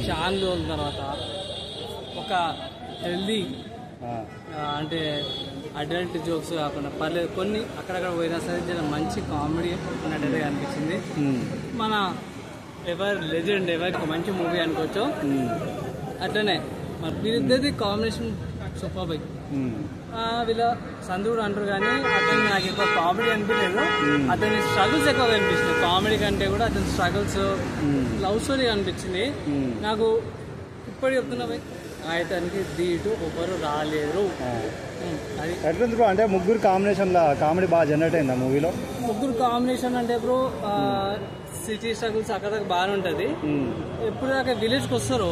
చాలా రోజుల తర్వాత ఒక హెల్దీ అంటే అడల్ట్ జోక్స్ కాకుండా పర్లేదు కొన్ని అక్కడక్కడ పోయినా సరే మంచి కామెడీ ఉన్నట్టుగా అనిపించింది. మన ఎవర్ లెజెండ్ ఎవర్ ఒక మంచి మూవీ అనుకోవచ్చు. అట్లనే మరి వీరిద్దరిది కాంబినేషన్ సూపర్ బై. వీళ్ళ సందూడు అంటారు కానీ అతను నాకు ఎక్కువ కామెడీ అనిపించలేదు, అతని స్ట్రగుల్స్ ఎక్కువగా అనిపించింది. కామెడీ కంటే కూడా అతని స్ట్రగుల్స్ లవ్ స్టోరీ అనిపించింది నాకు. ఇప్పుడు చెప్తున్నా బై, అతనికి దీటు ఒకరు రాలేరు. అది ఎట్లా అంటే ముగ్గురు కాంబినేషన్ లా కామెడీ బాగా జనరేట్ అయింది ఆ మూవీలో. ముగ్గురు కాంబినేషన్ అంటే బ్రో సిటీ స్ట్రగుల్స్ అక్కడ బాగానే ఉంటుంది. ఎప్పుడు దాకా విలేజ్కి వస్తారో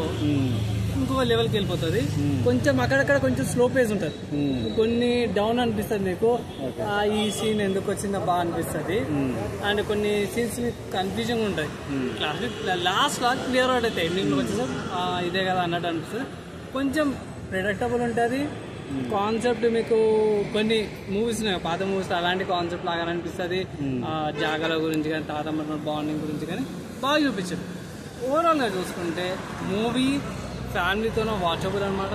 ఇంకొక లెవెల్కి వెళ్ళిపోతుంది. కొంచెం అక్కడక్కడ కొంచెం స్లో పేస్ ఉంటుంది, కొన్ని డౌన్ అనిపిస్తుంది మీకు. ఈ సీన్ ఎందుకు వచ్చిందో బాగా అనిపిస్తుంది. అండ్ కొన్ని సీన్స్ కన్ఫ్యూజన్ ఉంటాయి. లాస్ట్ క్లియర్ అవుట్ అవుతాయి. ఎండింగ్ వచ్చేసరికి ఇదే కదా అన్నట్టు అనిపిస్తుంది. కొంచెం ప్రెడిక్టబుల్ ఉంటుంది కాన్సెప్ట్. మీకు కొన్ని మూవీస్ ఉన్నాయి పాత మూవీస్ అలాంటి కాన్సెప్ట్ లాగా అనిపిస్తుంది. జాగాల గురించి కానీ తాతమ్మ బాండింగ్ గురించి కానీ బాగా చూపించారు. ఓవరాల్గా చూసుకుంటే మూవీ ఫ్యామిలీతోనో వాచబుల్ అనమాట.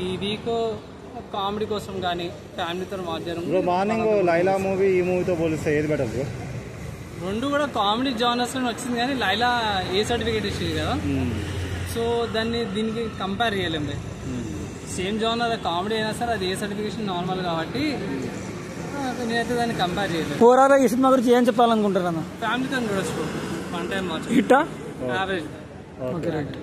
ఈ వీక్ కామెడీ కోసం కానీ ఫ్యామిలీతో వాచ్ చేయడం. మార్నింగ్ లైలా మూవీ ఈ మూవీతో పోలిస్తే ఏది బెటర్ బ్రో? రెండు కూడా కామెడీ జానర్స్ లో వచ్చింది కానీ లైలా ఏ సర్టిఫికేట్ ఇచ్చింది కదా, సో దీనికి కంపేర్ చేయలేము. సేమ్ జానర్ కామెడీ అయినా సరే అది ఏ సర్టిఫికేషన్ నార్మల్ కాబట్టి నేనైతే దాన్ని కంపేర్ చేయలేదు. ఓవరాల్ ఈ సినిమా గురించి ఏం చెప్పాలనుకుంటారు? ఫ్యామిలీతో చూడొచ్చు, వన్ టైం వాచ్. హిట్టా? యావరేజ్. Okay right.